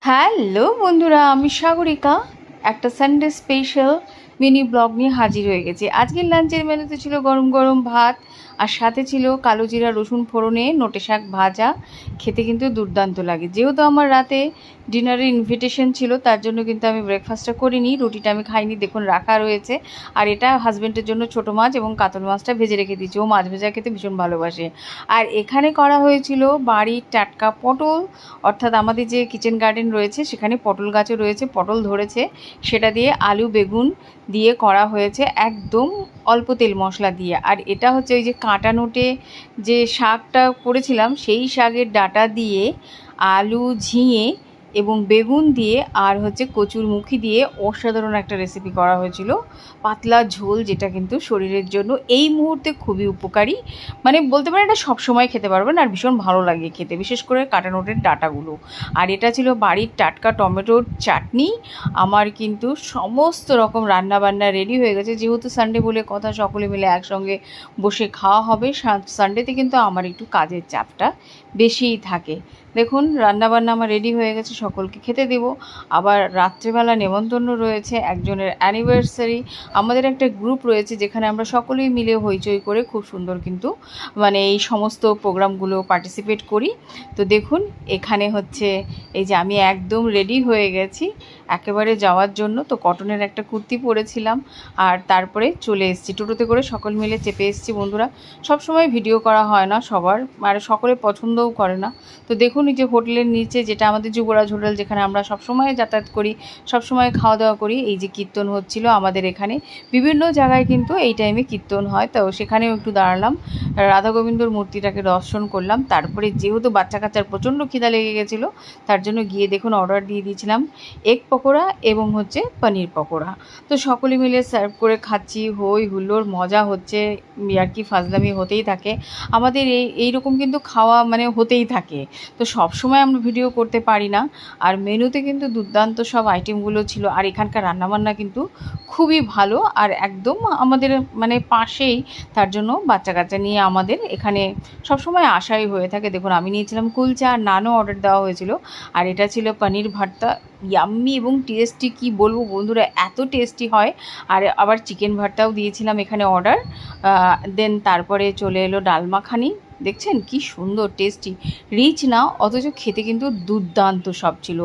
Hello বন্ধুরা, আমি সাগরিকা একটা সানডে স্পেশাল মিনি ব্লগ নিয়ে হাজির হয়ে গেছি। আজকের লাঞ্চের মেনুতে ছিল গরম গরম ভাত, আর সাথে ছিল কালো জিরা রসুন ফোড়নে নোটে শাক ভাজা। খেতে কিন্তু দুর্দান্ত লাগে। যেহেতু আমার রাতে ডিনারের ইনভিটেশন ছিল, তার জন্য কিন্তু আমি ব্রেকফাস্টটা করিনি, রুটিটা আমি খাইনি। দেখুন রাখা রয়েছে। আর এটা হাজব্যান্ডের জন্য ছোটো মাছ এবং কাতল মাছটা ভেজে রেখে দিয়েছি। ও মাছ ভেজা খেতে ভীষণ ভালোবাসে। আর এখানে করা হয়েছিল বাড়ির টাটকা পটল, অর্থাৎ আমাদের যে কিচেন গার্ডেন রয়েছে সেখানে পটল গাছও রয়েছে, পটল ধরেছে, সেটা দিয়ে আলু বেগুন দিয়ে করা হয়েছে একদম অল্প তেল মশলা দিয়ে। আর এটা হচ্ছে ওই যে কাঁটা নোটে যে শাকটা করেছিলাম সেই শাকের ডাঁটা দিয়ে আলু ঝিঙে এবং বেগুন দিয়ে আর হচ্ছে কচুর মুখি দিয়ে অসাধারণ একটা রেসিপি করা হয়েছিল। পাতলা ঝোল, যেটা কিন্তু শরীরের জন্য এই মুহূর্তে খুবই উপকারী। মানে বলতে পারেন এটা সবসময় খেতে পারবেন, আর ভীষণ ভালো লাগে খেতে, বিশেষ করে কাঁটা নোটের ডাঁটাগুলো। আর এটা ছিল বাড়ির টাটকা টমেটোর চাটনি। আমার কিন্তু সমস্ত রকম রান্নাবান্না রেডি হয়ে গেছে। যেহেতু সানডে বলে কথা, সকলে মিলে একসঙ্গে বসে খাওয়া হবে। সানডেতে কিন্তু আমার একটু কাজের চাপটা বেশিই থাকে। দেখুন রান্নাবান্না আমার রেডি হয়ে গেছে, সকলকে খেতে দেব। আবার রাত্রেবেলা নেমন্তন্ন রয়েছে একজনের অ্যানিভার্সারি। আমাদের একটা গ্রুপ রয়েছে যেখানে আমরা সকলেই মিলে হইচই করে খুব সুন্দর কিন্তু মানে এই সমস্ত প্রোগ্রামগুলো পার্টিসিপেট করি। তো দেখুন এখানে হচ্ছে এই যে আমি একদম রেডি হয়ে গেছি একেবারে যাওয়ার জন্য। তো কটনের একটা কুর্তি পরেছিলাম, আর তারপরে চলে এসেছি টোটোতে করে, সকল মিলে চেপে এসেছি। বন্ধুরা, সব সময় ভিডিও করা হয় না সবার, আর সকলে পছন্দও করে না। তো দেখুন এই যে হোটেলের নিচে, যেটা আমাদের যুবরাজ হোটেল, যেখানে আমরা সবসময় যাতায়াত করি, সবসময় খাওয়া দাওয়া করি, এই যে কীর্তন হচ্ছিল আমাদের এখানে। বিভিন্ন জায়গায় কিন্তু এই টাইমে কীর্তন হয়, তো সেখানেও একটু দাঁড়ালাম, রাধা গোবিন্দর মূর্তিটাকে দর্শন করলাম। তারপরে যেহেতু বাচ্চা কাচ্চার প্রচণ্ড খিদা লেগে গেছিলো, তার জন্য গিয়ে দেখুন অর্ডার দিয়ে দিয়েছিলাম এগ পকোড়া এবং হচ্ছে পনির পকোড়া। তো সকলে মিলে সার্ভ করে খাচ্ছি, হই হুল্লোড়, মজা হচ্ছে, আর কি ফাজলামি হতেই থাকে আমাদের। এইরকম কিন্তু খাওয়া মানে হতেই থাকে। তো সব সময় আমরা ভিডিও করতে পারি না। আর মেনুতে কিন্তু দুর্দান্ত সব আইটেমগুলো ছিল। আর এখানকার রান্নাবান্না কিন্তু খুবই ভালো, আর একদম আমাদের মানে পাশেই, তার জন্য বাচ্চা কাচ্চা নিয়ে আমাদের এখানে সবসময় আশাই হয়ে থাকে। দেখুন আমি নিয়েছিলাম কুলচা, আর নানও অর্ডার দেওয়া হয়েছিল। আর এটা ছিল পনির ভর্তা, ইয়াম্মি এবং টেস্টি, কি বলবো বন্ধুরা, এত টেস্টি হয়। আর আবার চিকেন ভর্তাও দিয়েছিলাম এখানে অর্ডার। দেন তারপরে চলে এলো ডাল মাখানি। দেখছেন কি সুন্দর টেস্টি, রিচ না অথচ খেতে কিন্তু দুর্দান্ত সব ছিল।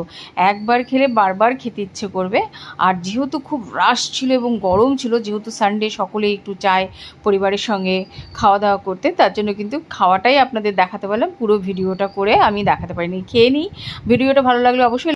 একবার খেলে বারবার খেতে ইচ্ছে করবে। আর যেহেতু খুব রাশ ছিল এবং গরম ছিল, যেহেতু সানডে সকলেই একটু চায় পরিবারের সঙ্গে খাওয়া দাওয়া করতে, তার জন্য কিন্তু খাওয়াটাই আপনাদের দেখাতে পারলাম। পুরো ভিডিওটা করে আমি দেখাতে পারিনি। খেয়ে নিই, ভিডিওটা ভালো লাগলে অবশ্যই